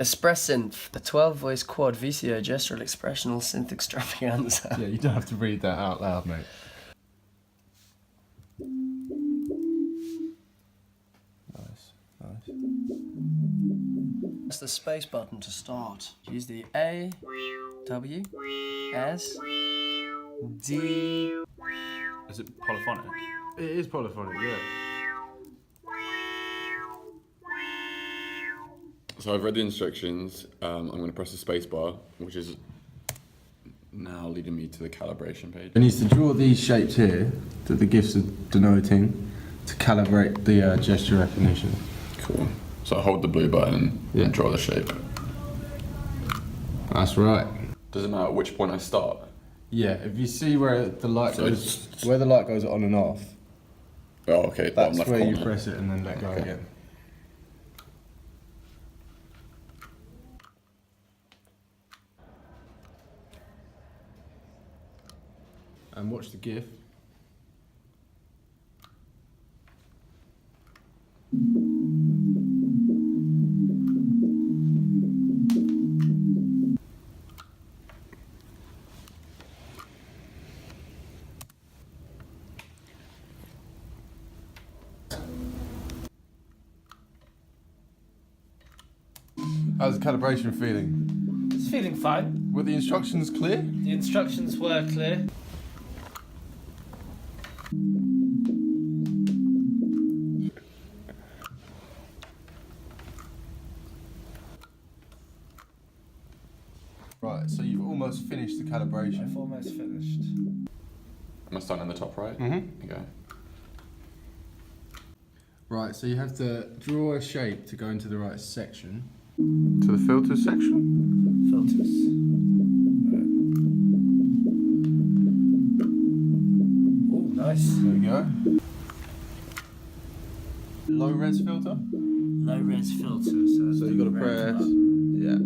expresSynth, the 12-voice quad VCO gestural expressional synth extravaganza. Yeah, you don't have to read that out loud, mate. Nice. Press the space button to start. Use the A, W, S, D. Is it polyphonic? It is polyphonic, yeah. So I've read the instructions. I'm going to press the space bar, which is now leading me to the calibration page. It needs to draw these shapes here that the GIFs are denoting to calibrate the gesture recognition. Cool. So I hold the blue button and draw the shape. That's right. Does it matter at which point I start? Yeah, if you see where the light goes, where the light goes on and off. Oh, okay. That's left where corner. you press it and then let go again. And watch the GIF. How's the calibration feeling? It's feeling fine. Were the instructions clear? The instructions were clear. Right, so you've almost finished the calibration. I've almost finished. Am I starting in the top right? Mm-hmm. Okay. Right, so you have to draw a shape to go into the right section. To the filters section? Filters. Oh, nice. There we go. Low res filter. Low res filter. So you've got to press. Yeah.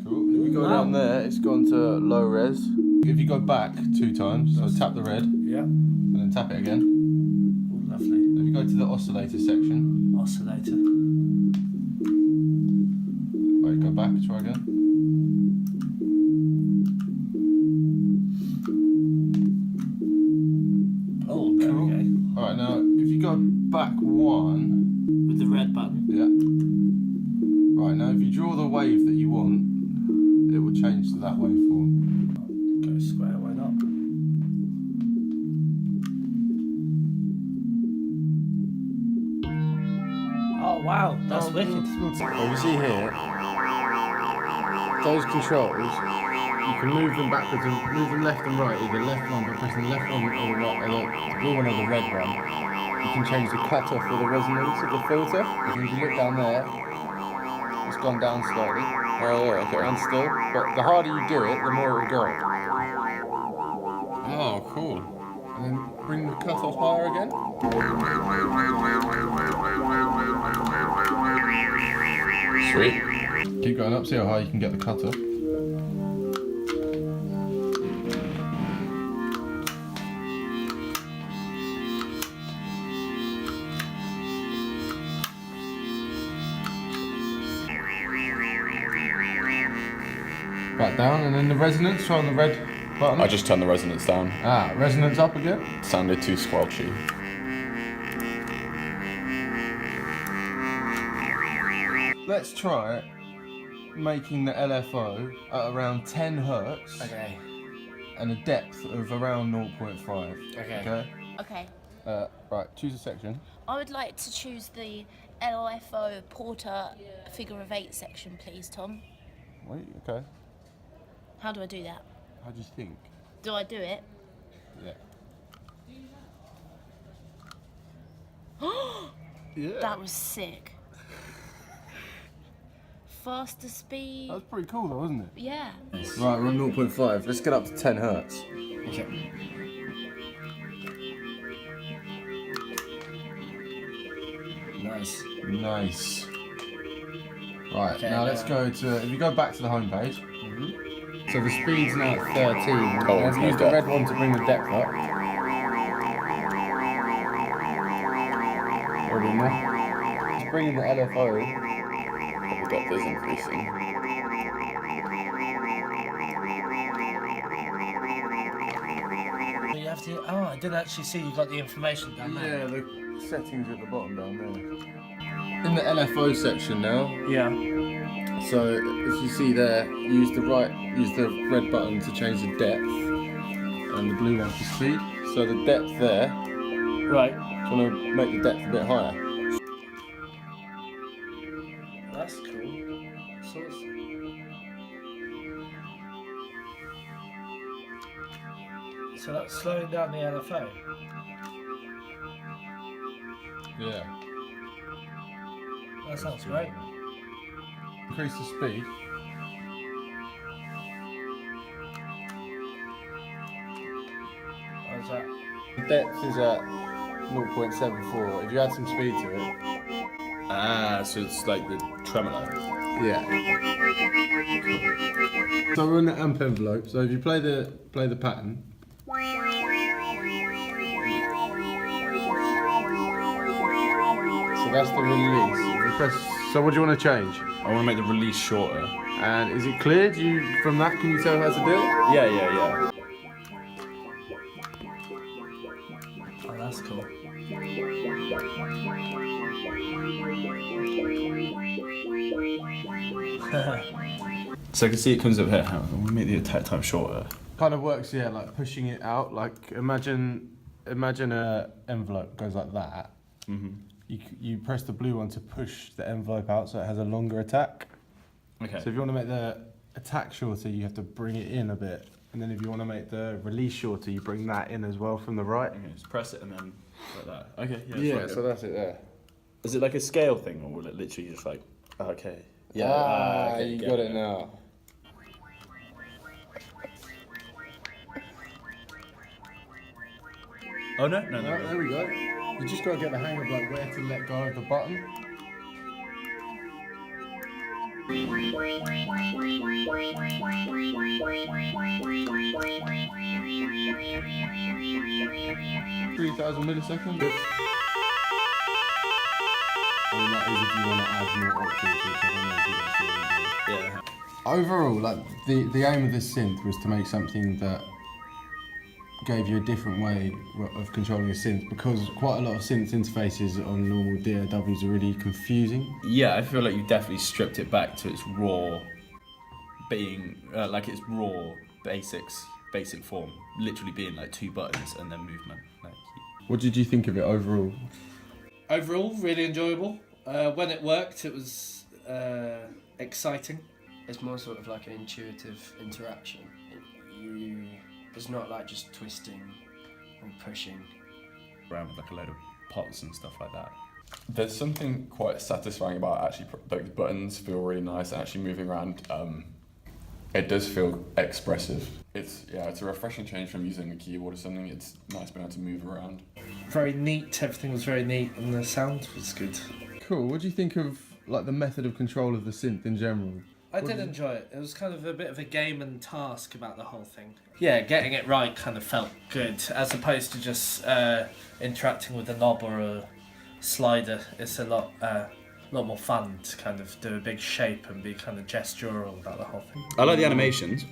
Cool. If you go down there, it's gone to low res. If you go back 2 times, so tap the red. Yeah. And then tap it again. Oh, lovely. If you go to the oscillator section. Oscillator. Right, go back, try again. Oh, there we go. Alright, now if you go back 1. With the red button. Yeah. Right, now if you draw the wave that you want, it will change to that waveform. Go square, why not? Oh wow, that's wicked. Well, you see here, those controls, you can move them backwards and move them left and right, either left one by pressing the left one or the right, or the blue one or the red one. You can change the cutoff or the resonance of the filter. If you look down there, it's gone down slightly. Oh, yeah, okay. And still, but the harder you do it, the more it will go. Oh, cool. And then bring the cutoff higher again. Sweet. Keep going up, see how high you can get the cutoff. Back down, and then the resonance, try on the red button. I just turned the resonance down. Ah, resonance up again. Sounded too squelchy. Let's try making the LFO at around 10 hertz Okay. and a depth of around 0.5. Okay. Okay. Right, choose a section. I would like to choose the LFO Porter figure of 8 section, please, Tom. Wait, okay. How do I do that? How do you think? Do I do it? Yeah. Yeah. That was sick. Faster speed. That was pretty cool though, wasn't it? Yeah. Right, we're on 0.5. Let's get up to 10 hertz. Okay. Nice. Nice. Right, Okay, now let's go to, if you go back to the home page. So the speed's now at 13. Oh, Let's no use the depth. red one to bring the depth up. problem there. It's bringing the LFO. The depth is increasing. You have to. Oh, I didn't actually see you got the information down there. Yeah, the settings at the bottom down there. In the LFO section now. Yeah. So as you see there, use the red button to change the depth, and the blue one for speed. So the depth there, Right. I'm going to make the depth a bit higher. That's cool. So it's... So that's slowing down the LFO. Yeah. That sounds great. Increase the speed. How's that? The depth is at 0.74. If you add some speed to it. Ah, so it's like the tremolo. Yeah. So we're in the amp envelope. So if you play the pattern. So that's the release. If you press. So what do you want to change? I want to make the release shorter. And is it clear? From that, can you tell how to do it? Yeah. Oh, that's cool. So I can see it comes up here. Hang on, I want to make the attack time shorter. Kind of works, yeah, like pushing it out. Like imagine a envelope goes like that. Mm-hmm. You press the blue one to push the envelope out, so it has a longer attack. Okay. So if you want to make the attack shorter, you have to bring it in a bit, and then if you want to make the release shorter, you bring that in as well from the right. Okay, just press it and then like that. Okay, yeah. Yeah, it's so fine. that's it there. Is it like a scale thing, or will it literally just like, okay? Yeah. Okay, you get got it now. Oh no. There we go. You just got to get the hang of like where to let go of the button. $3,000 milliseconds. And that is if you want to add more options, which I don't know if you actually want to do. Yeah. Overall, like the aim of this synth was to make something that gave you a different way of controlling a synth, because quite a lot of synth interfaces on normal DAWs are really confusing. Yeah, I feel like you definitely stripped it back to its raw, being like its raw basic form, literally being like two buttons and then movement. Like, What did you think of it overall? Overall, really enjoyable. When it worked, it was exciting. It's more sort of like an intuitive interaction. It's not like just twisting and pushing. around with like a load of pots and stuff like that. There's something quite satisfying about actually, like the buttons feel really nice and actually moving around. It does feel expressive. It's a refreshing change from using a keyboard or something. It's nice being able to move around. Very neat, everything was very neat and the sound was good. Cool. What do you think of like the method of control of the synth in general? I did enjoy it. It was kind of a bit of a game and task about the whole thing. Yeah, getting it right kind of felt good, as opposed to just interacting with a knob or a slider. It's a lot more fun to kind of do a big shape and be kind of gestural about the whole thing. I like the animations.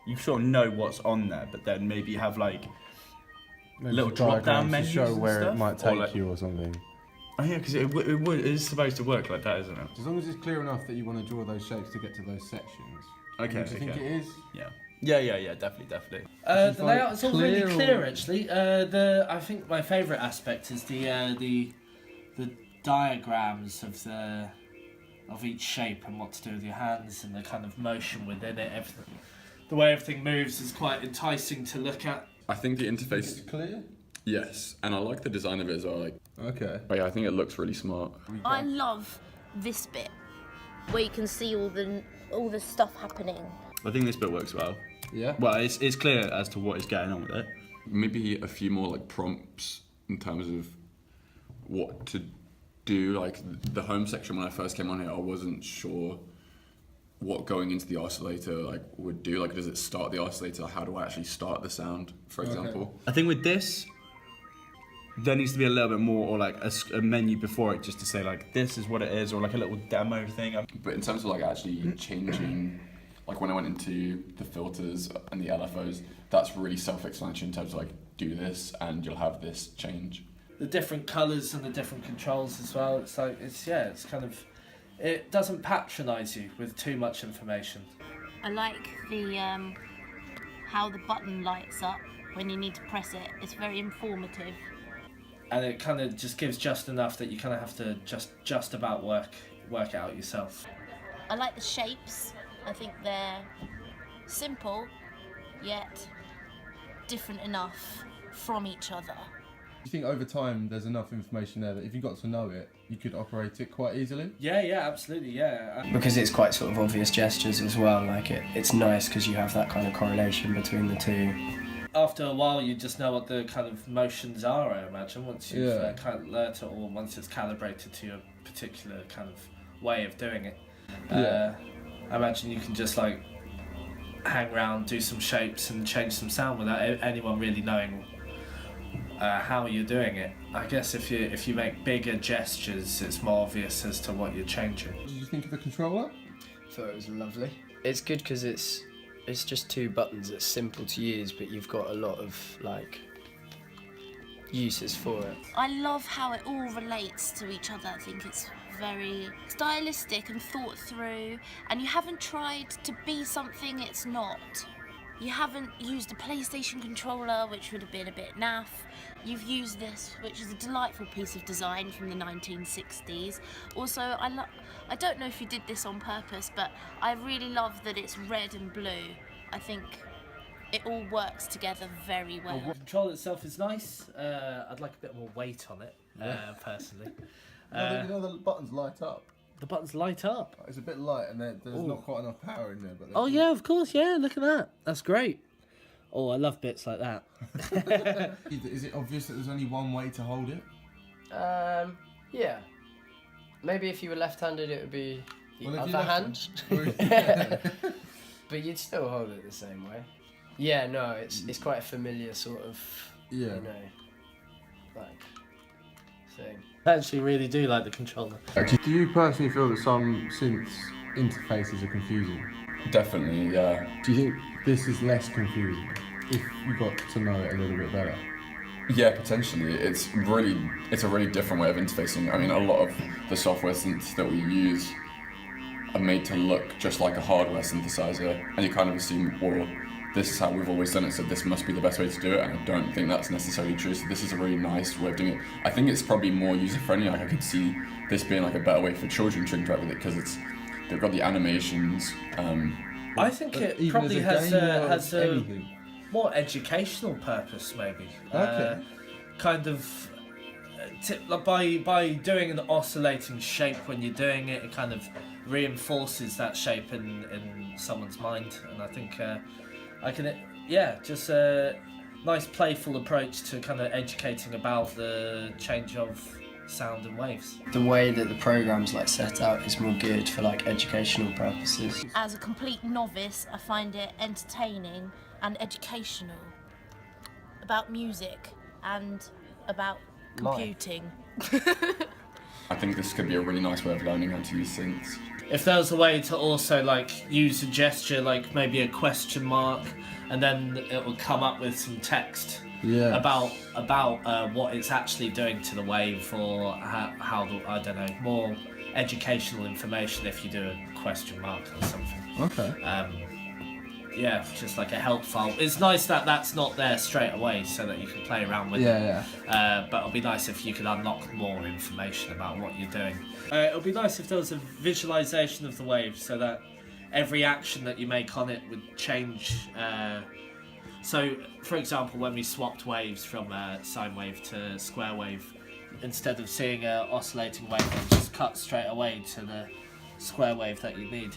You sort of know what's on there, but then maybe have like Maybe little some drop-down diagrams menus to show and where stuff? it might Or take like- you or something. Oh yeah, because it is supposed to work like that, isn't it? As long as it's clear enough that you want to draw those shapes to get to those sections. Okay. Do you think it is? Yeah, definitely. The find layout is all really clear clear or- actually. I think my favourite aspect is the diagrams of each shape and what to do with your hands and the kind of motion within it. Everything, the way everything moves is quite enticing to look at. I think the interface, Clear? yes, and I like the design of it as well. Like, Okay. but yeah, I think it looks really smart. I love this bit where you can see all the stuff happening. I think this bit works well. Yeah. Well, it's clear as to what is going on with it. Maybe a few more like prompts in terms of what to do. Like the home section when I first came on here, I wasn't sure what going into the oscillator like would do. Like, does it start the oscillator? How do I actually start the sound, for example? I think with this, there needs to be a little bit more, or like a menu before it, just to say like this is what it is, or like a little demo thing. But in terms of like actually changing, like when I went into the filters and the LFOs, that's really self-explanatory in terms of like do this and you'll have this change. The different colours and the different controls as well. It's like it's kind of, it doesn't patronise you with too much information. I like the how the button lights up when you need to press it. It's very informative. And it kind of just gives just enough that you kind of have to just about work it out yourself. I like the shapes. I think they're simple, yet different enough from each other. Do you think over time there's enough information there that if you got to know it, you could operate it quite easily? Yeah, absolutely, yeah. Because it's quite sort of obvious gestures as well, like it's nice because you have that kind of correlation between the two. After a while, you just know what the kind of motions are, I imagine, once you've kind of learnt it, or once it's calibrated to your particular kind of way of doing it. I imagine you can just like hang around, do some shapes and change some sound without anyone really knowing how you're doing it. I guess if you make bigger gestures, it's more obvious as to what you're changing. What did you think of the controller? I thought it was lovely. It's good because it's just two buttons. It's simple to use, but you've got a lot of like uses for it. I love how it all relates to each other. I think it's very stylistic and thought through, and you haven't tried to be something it's not. You haven't used a PlayStation controller, which would have been a bit naff. You've used this, which is a delightful piece of design from the 1960s. Also, I don't know if you did this on purpose, but I really love that it's red and blue. I think it all works together very well. The control itself is nice. I'd like a bit more weight on it, personally. You know the buttons light up. The buttons light up. It's a bit light and there's not quite enough power in there. But Oh yeah, of course, yeah, look at that. That's great. Oh, I love bits like that. Is it obvious that there's only one way to hold it? Yeah. Maybe if you were left-handed, it would be the Well, if other you're hand. But you'd still hold it the same way. Yeah, no, it's quite a familiar sort of, you know, like thing. I actually really do like the controller. Do you personally feel that some synths interfaces are confusing? Definitely, yeah. Do you think this is less confusing if you got to know it a little bit better? Yeah, potentially. It's a really different way of interfacing. I mean, a lot of the software synths that we use are made to look just like a hardware synthesizer, and you kind of assume, well, this is how we've always done it, so this must be the best way to do it, and I don't think that's necessarily true, so this is a really nice way of doing it. I think it's probably more user-friendly. Like, I could see this being like a better way for children to interact with it, because they've got the animations. I think it probably has a more educational purpose, maybe. Okay. Kind of by doing an oscillating shape when you're doing it, it kind of reinforces that shape in someone's mind, and I think just a nice playful approach to kind of educating about the change of sound and waves. The way that the program's like set out is more geared for like educational purposes. As a complete novice, I find it entertaining and educational about music and about computing. I think this could be a really nice way of learning how to use synths. If there was a way to also like use a gesture, like maybe a question mark, and then it will come up with some text about what it's actually doing to the wave, or how I don't know, more educational information if you do a question mark or something. Okay. Just like a help file. It's nice that that's not there straight away, so that you can play around with it. But it'll be nice if you could unlock more information about what you're doing. It'll be nice if there was a visualization of the wave, so that every action that you make on it would change. So, for example, when we swapped waves from sine wave to square wave, instead of seeing an oscillating wave, it just cut straight away to the square wave that you need.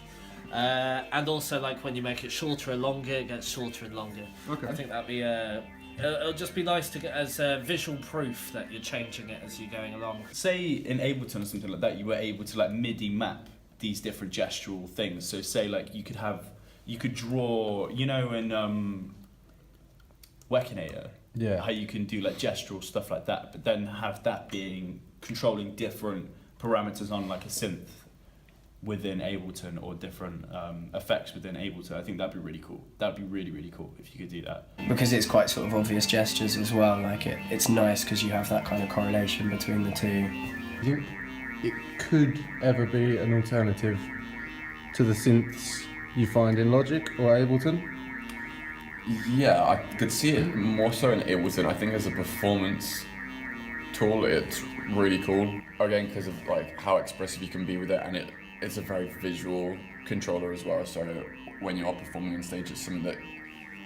And also, like when you make it shorter or longer, it gets shorter and longer. Okay. I think that'd be it'll just be nice to get as visual proof that you're changing it as you're going along. Say in Ableton or something like that, you were able to like MIDI map these different gestural things. So say like you could draw, you know, in Wekinator, Yeah. how you can do like gestural stuff like that, but then have that being controlling different parameters on like a synth within Ableton or different effects within Ableton. I think that'd be really cool. That'd be really, really cool if you could do that. Because it's quite sort of obvious gestures as well. Like it's nice because you have that kind of correlation between the two. Do you think it could ever be an alternative to the synths you find in Logic or Ableton? Yeah, I could see it more so in Ableton. I think as a performance tool, it's really cool. Again, because of like how expressive you can be with it, and it's a very visual controller as well. So when you are performing on stage, it's something that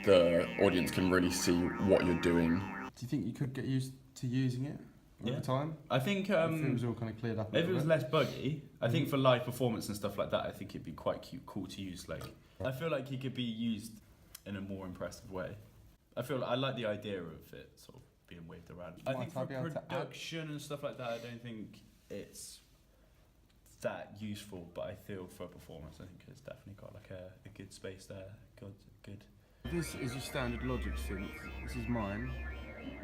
the audience can really see what you're doing. Do you think you could get used to using it over time? I think If it was all kind of cleared up. if it was less buggy, I think for live performance and stuff like that, I think it'd be quite cool to use. Like, I feel like it could be used in a more impressive way. I like the idea of it sort of being waved around. I think for production and stuff like that, I don't think it's that useful, but I feel for performance, I think it's definitely got like a good space there. Good. This is your standard Logic synth. This is mine.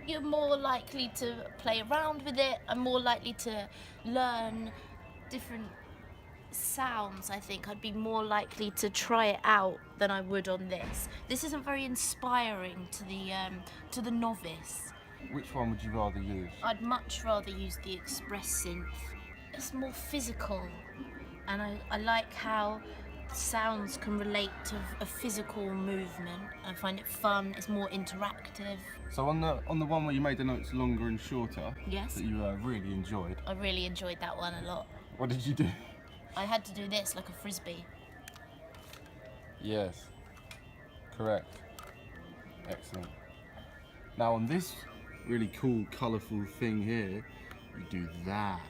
You're more likely to play around with it and more likely to learn different sounds. I think I'd be more likely to try it out than I would on this. This isn't very inspiring to the novice. Which one would you rather use? I'd much rather use the expresSynth. It's more physical, and I like how sounds can relate to a physical movement. I find it fun. It's more interactive. So on the one where you made the notes longer and shorter, Yes, that you really enjoyed, I really enjoyed that one a lot. what did you do? I had to do this like a frisbee. Yes, correct. Excellent. Now on this really cool, colourful thing here, you do that.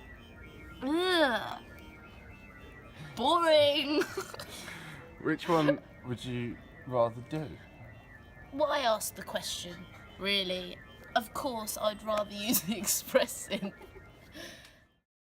Ugh. Boring. Which one would you rather do? Why ask the question, really? Of course, I'd rather use the expresSynth.